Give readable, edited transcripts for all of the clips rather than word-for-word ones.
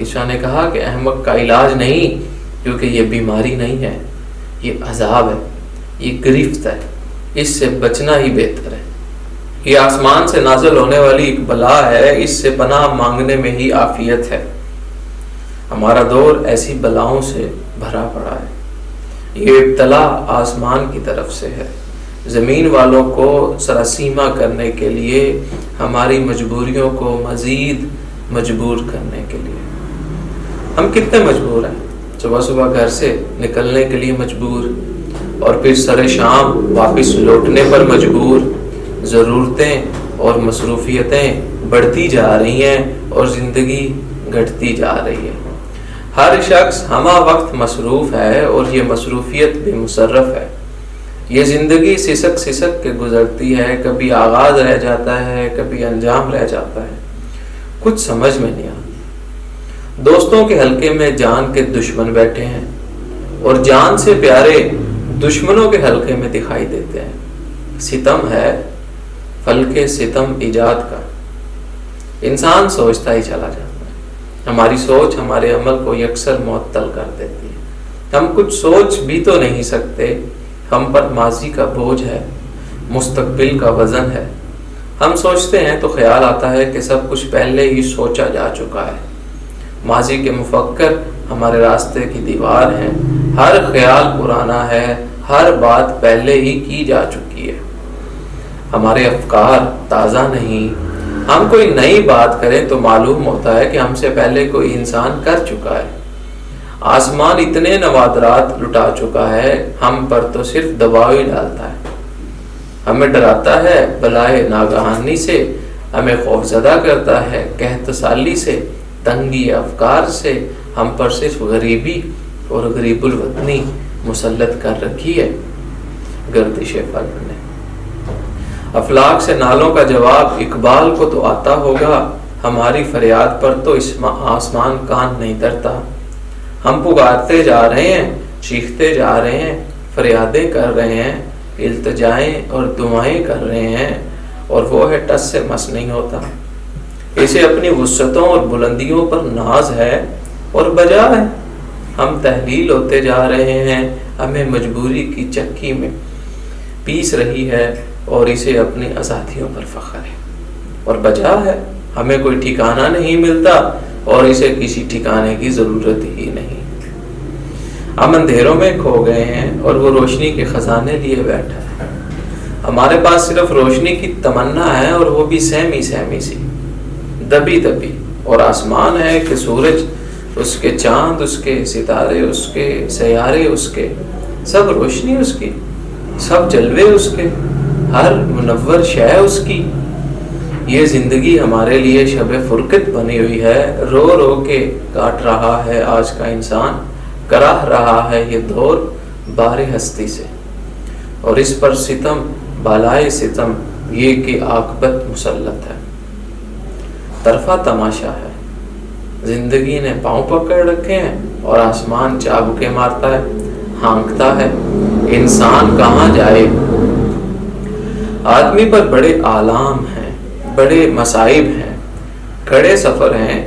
عیسیٰ نے کہا کہ احمق کا علاج نہیں، کیونکہ یہ بیماری نہیں ہے، یہ عذاب ہے، یہ گرفت ہے، اس سے بچنا ہی بہتر ہے۔ یہ آسمان سے نازل ہونے والی ایک بلا ہے، اس سے پناہ مانگنے میں ہی عافیت ہے۔ ہمارا دور ایسی بلاؤں سے بھرا پڑا ہے۔ یہ ابتلا آسمان کی طرف سے ہے، زمین والوں کو سراسیمہ کرنے کے لیے، ہماری مجبوریوں کو مزید مجبور کرنے کے لیے۔ ہم کتنے مجبور ہیں؟ صبح صبح گھر سے نکلنے کے لیے مجبور، اور پھر سر شام واپس لوٹنے پر مجبور۔ ضرورتیں اور مصروفیتیں بڑھتی جا رہی ہیں اور زندگی گھٹتی جا رہی ہے۔ ہر شخص ہمہ وقت مصروف ہے اور یہ مصروفیت بھی مصرف ہے۔ یہ زندگی سسک سسک کے گزرتی ہے، کبھی آغاز رہ جاتا ہے، کبھی انجام رہ جاتا ہے، کچھ سمجھ میں نہیں آتا۔ دوستوں کے حلقے میں جان کے دشمن بیٹھے ہیں، اور جان سے پیارے دشمنوں کے حلقے میں دکھائی دیتے ہیں۔ ستم ہے فلکے ستم ایجاد کا۔ انسان سوچتا ہی چلا جاتا ہے، ہماری سوچ ہمارے عمل کو یکسر معطل کر دیتی ہے۔ ہم کچھ سوچ بھی تو نہیں سکتے، ہم پر ماضی کا بوجھ ہے، مستقبل کا وزن ہے۔ ہم سوچتے ہیں تو خیال آتا ہے کہ سب کچھ پہلے ہی سوچا جا چکا ہے۔ ماضی کے مفکر ہمارے راستے کی دیوار ہیں، ہر خیال پرانا ہے، ہر بات پہلے ہی کی جا چکی ہے۔ ہمارے افکار تازہ نہیں، ہم کوئی نئی بات کریں تو معلوم ہوتا ہے کہ ہم سے پہلے کوئی انسان کر چکا ہے۔ آسمان اتنے نوادرات لٹا چکا ہے، ہم پر تو صرف دباؤ ہی ڈالتا ہے۔ ہمیں ڈراتا ہے بلائے ناگہانی سے، ہمیں خوفزدہ کرتا ہے کہتسالی سے، تنگی افکار سے۔ ہم پر صرف غریبی اور غریب الوطنی مسلط کر رکھی ہے گردش فلک نے۔ افلاک سے نالوں کا جواب اقبال کو تو آتا ہوگا، ہماری فریاد پر تو آسمان کان نہیں دھرتا۔ ہم پکارتے جا رہے ہیں، چیختے جا رہے ہیں، فریادیں کر رہے ہیں، التجائیں اور دعائیں کر رہے ہیں، اور وہ ہے ٹس سے مس نہیں ہوتا۔ اسے اپنی وسعتوں اور بلندیوں پر ناز ہے اور بجا ہے۔ ہم تحلیل ہوتے جا رہے ہیں، ہمیں مجبوری کی چکی میں پیس رہی ہے، اور اسے اپنی آزادیوں پر فخر ہے اور بجا ہے۔ ہمیں کوئی ٹھکانہ نہیں ملتا اور اسے کسی ٹھکانے کی ضرورت ہی نہیں۔ ہم اندھیروں میں کھو گئے ہیں اور وہ روشنی کے خزانے لیے بیٹھا ہے۔ ہمارے پاس صرف روشنی کی تمنا ہے، اور وہ بھی سہمی سہمی سی، دبی دبی۔ اور آسمان ہے کہ سورج، اس کے چاند، اس کے ستارے، اس کے سیارے، اس کے سب روشنی اس کی، سب جلوے اس کے، ہر منور شے اس کی۔ یہ زندگی ہمارے لیے شب فرقت بنی ہوئی ہے، رو رو کے کاٹ رہا ہے آج کا انسان، کراہ رہا ہے یہ دور بار ہستی سے، اور اس پر ستم بالائے ستم یہ کہ عاقبت مسلط ہے۔ طرفہ تماشا ہے، زندگی نے پاؤں پکڑ رکھے ہیں اور آسمان چابکے مارتا ہے، ہانکتا ہے، انسان کہاں جائے۔ آدمی پر بڑے آلام ہیں، بڑے مصائب ہیں، کڑے سفر ہیں،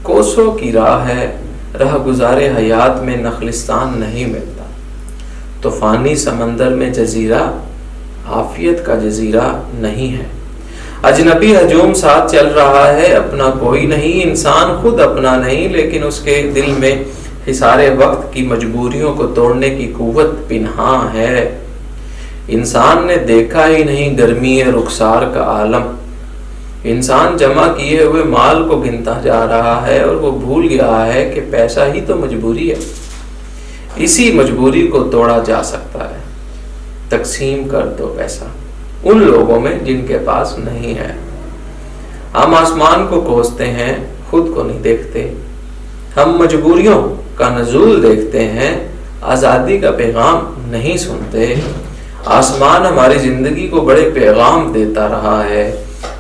کوسوں کی راہ ہے، راہ گزارے حیات میں نخلستان نہیں ملتا۔ طوفانی سمندر میں جزیرہ عافیت کا جزیرہ نہیں ہے۔ اجنبی ہجوم ساتھ چل رہا ہے، اپنا کوئی نہیں، انسان خود اپنا نہیں، لیکن اس کے دل میں حصار وقت کی مجبوریوں کو توڑنے کی قوت پنہاں ہے۔ انسان نے دیکھا ہی نہیں گرمی رخسار کا عالم۔ انسان جمع کیے ہوئے مال کو گنتا جا رہا ہے، اور وہ بھول گیا ہے کہ پیسہ ہی تو مجبوری ہے۔ اسی مجبوری کو توڑا جا سکتا ہے۔ تقسیم کر دو پیسہ ان لوگوں میں جن کے پاس نہیں ہے۔ ہم آسمان کو کوستے ہیں، خود کو نہیں دیکھتے۔ ہم مجبوریوں کا نزول دیکھتے ہیں، آزادی کا پیغام نہیں سنتے۔ آسمان ہماری زندگی کو بڑے پیغام دیتا رہا ہے،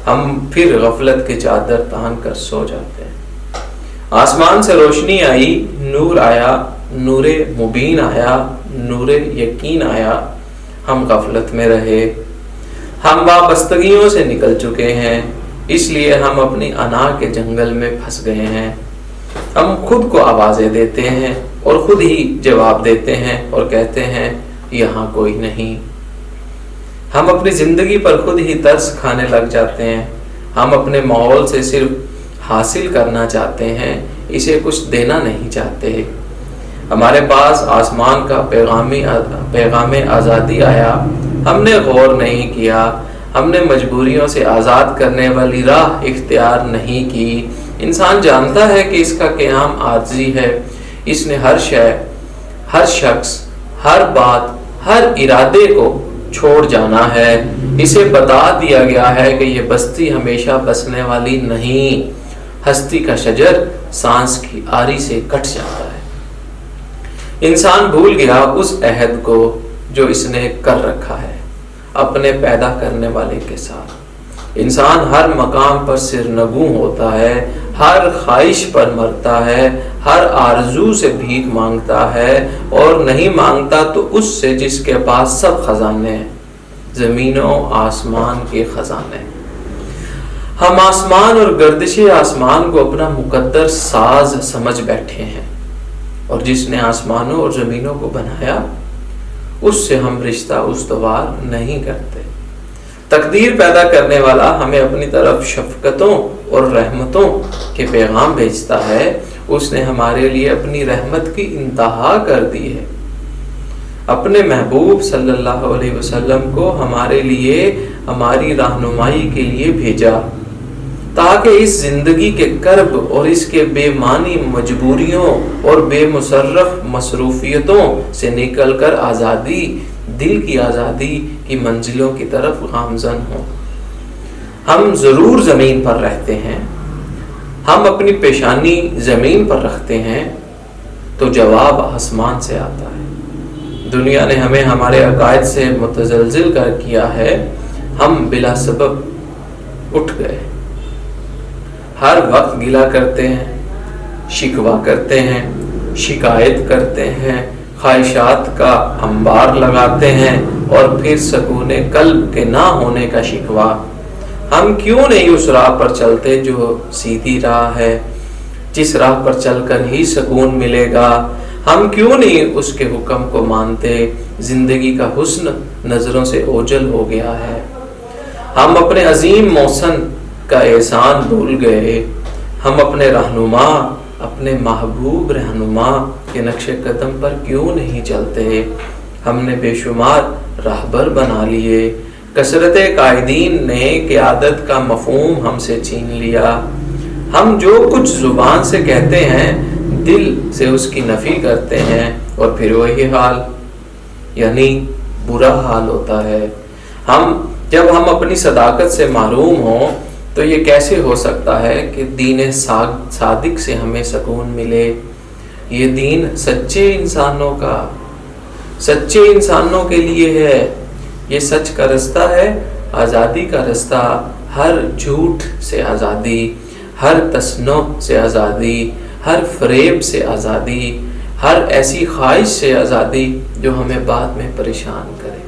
ہم پھر غفلت کی چادر تان کر سو جاتے ہیں۔ آسمان سے روشنی آئی، نور آیا، نور مبین آیا، نور یقین آیا، ہم غفلت میں رہے۔ ہم وابستگیوں سے نکل چکے ہیں، اس لیے ہم اپنی انا کے جنگل میں پھنس گئے ہیں۔ ہم خود کو آوازیں دیتے ہیں اور خود ہی جواب دیتے ہیں اور کہتے ہیں یہاں کوئی نہیں۔ ہم اپنی زندگی پر خود ہی ترس کھانے لگ جاتے ہیں۔ ہم اپنے ماحول سے صرف حاصل کرنا چاہتے ہیں، اسے کچھ دینا نہیں چاہتے۔ ہمارے پاس آسمان کا پیغام آزادی آیا، ہم نے غور نہیں کیا، ہم نے مجبوریوں سے آزاد کرنے والی راہ اختیار نہیں کی۔ انسان جانتا ہے کہ اس کا قیام عارضی ہے، اس نے ہر شے، ہر شخص، ہر بات، ہر ارادے کو چھوڑ جانا ہے۔ اسے بتا دیا گیا ہے کہ یہ بستی ہمیشہ بسنے والی نہیں، ہستی کا شجر سانس کی آری سے کٹ جاتا ہے۔ انسان بھول گیا اس عہد کو جو اس نے کر رکھا ہے اپنے پیدا کرنے والے کے ساتھ۔ انسان ہر مقام پر سرنگوں ہوتا ہے، ہر خواہش پر مرتا ہے، ہر آرزو سے بھیک مانگتا ہے، اور نہیں مانگتا تو اس سے جس کے پاس سب خزانے ہیں، زمین و آسمان کے خزانے۔ ہم آسمان اور گردش آسمان کو اپنا مقدر ساز سمجھ بیٹھے ہیں، اور جس نے آسمانوں اور زمینوں کو بنایا اس سے ہم رشتہ استوار نہیں کرتے۔ تقدیر پیدا کرنے والا ہمیں اپنی طرف شفقتوں اور رحمتوں کے پیغام بھیجتا ہے۔ اس نے ہمارے لیے اپنی رحمت کی انتہا کر دی ہے، اپنے محبوب صلی اللہ علیہ وسلم کو ہمارے لیے ہماری رہنمائی کے لیے بھیجا، تاکہ اس زندگی کے کرب اور اس کے بے معنی مجبوریوں اور بے مصرف مصروفیتوں سے نکل کر آزادی، دل کی آزادی کی منزلوں کی طرف گامزن ہوں۔ ہم ضرور زمین پر رہتے ہیں، ہم اپنی پیشانی زمین پر رکھتے ہیں تو جواب آسمان سے آتا ہے۔ دنیا نے ہمیں ہمارے عقائد سے متزلزل کر کیا ہے، ہم بلا سبب اٹھ گئے، ہر وقت گلہ کرتے ہیں، شکوہ کرتے ہیں، شکایت کرتے ہیں، خواہشات کا انبار لگاتے ہیں، اور پھر سکون قلب کے نہ ہونے کا شکوہ۔ ہم کیوں نہیں اس راہ پر چلتے جو سیدھی راہ ہے، جس راہ پر چل کر ہی سکون ملے گا؟ ہم کیوں نہیں اس کے حکم کو مانتے؟ زندگی کا حسن نظروں سے اوجھل ہو گیا ہے۔ ہم اپنے عظیم محسن کا احسان بھول گئے، ہم اپنے رہنما، اپنے محبوب رہنما کے نقش قدم پر کیوں نہیں چلتے؟ ہم نے بے شمار راہبر بنا لیے، کثرت قائدین نے قیادت کا مفہوم ہم سے چھین لیا۔ ہم جو کچھ زبان سے کہتے ہیں دل سے اس کی نفی کرتے ہیں، اور پھر وہی حال یعنی برا حال ہوتا ہے۔ جب ہم اپنی صداقت سے محروم ہوں تو یہ کیسے ہو سکتا ہے کہ دین صادق سے ہمیں سکون ملے؟ یہ دین سچے انسانوں کے لیے ہے، یہ سچ کا رستہ ہے، آزادی کا رستہ، ہر جھوٹ سے آزادی، ہر تصنع سے آزادی، ہر فریب سے آزادی، ہر ایسی خواہش سے آزادی جو ہمیں بعد میں پریشان کرے۔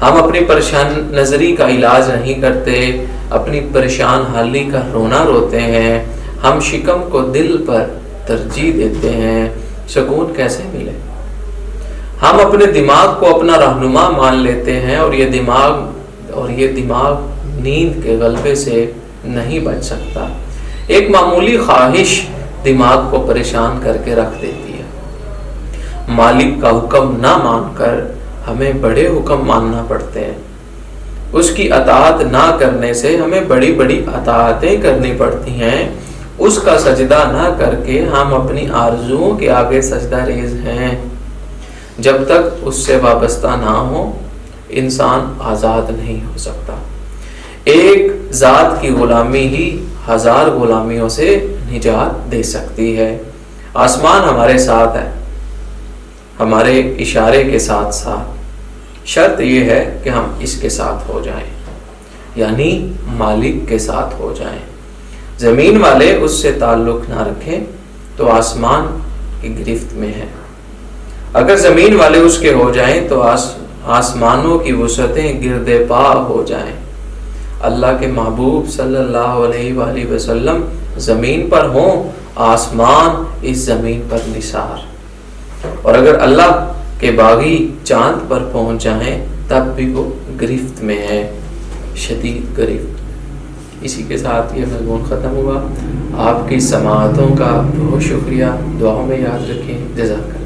ہم اپنی پریشان نظری کا علاج نہیں کرتے، اپنی پریشان حالی کا رونا روتے ہیں۔ ہم شکم کو دل پر ترجیح دیتے ہیں، سکون کیسے ملے؟ ہم اپنے دماغ کو اپنا رہنما مان لیتے ہیں، اور یہ دماغ نیند کے غلبے سے نہیں بچ سکتا۔ ایک معمولی خواہش دماغ کو پریشان کر کے رکھ دیتی ہے۔ مالک کا حکم نہ مان کر ہمیں بڑے حکم ماننا پڑتے ہیں، اس کی اطاعت نہ کرنے سے ہمیں بڑی بڑی اطاعتیں کرنی پڑتی ہیں، اس کا سجدہ نہ کر کے ہم اپنی آرزوؤں کے آگے سجدہ ریز ہیں۔ جب تک اس سے وابستہ نہ ہو انسان آزاد نہیں ہو سکتا۔ ایک ذات کی غلامی ہی ہزار غلامیوں سے نجات دے سکتی ہے۔ آسمان ہمارے ساتھ ہے، ہمارے اشارے کے ساتھ ساتھ، شرط یہ ہے کہ ہم اس کے ساتھ ہو جائیں، یعنی مالک کے ساتھ ہو جائیں۔ زمین والے اس سے تعلق نہ رکھیں تو آسمان کی گرفت میں ہے، اگر زمین والے اس کے ہو جائیں تو آسمانوں کی وسعتیں گرد پا ہو جائیں۔ اللہ کے محبوب صلی اللہ علیہ وآلہ وسلم زمین پر ہوں، آسمان اس زمین پر نثار، اور اگر اللہ کے باغی چاند پر پہنچ جائیں تب بھی وہ گرفت میں ہے، شدید گرفت۔ اسی کے ساتھ یہ مضمون ختم ہوا۔ آپ کی سماعتوں کا بہت شکریہ، دعاؤں میں یاد رکھیں۔ جزاک اللہ۔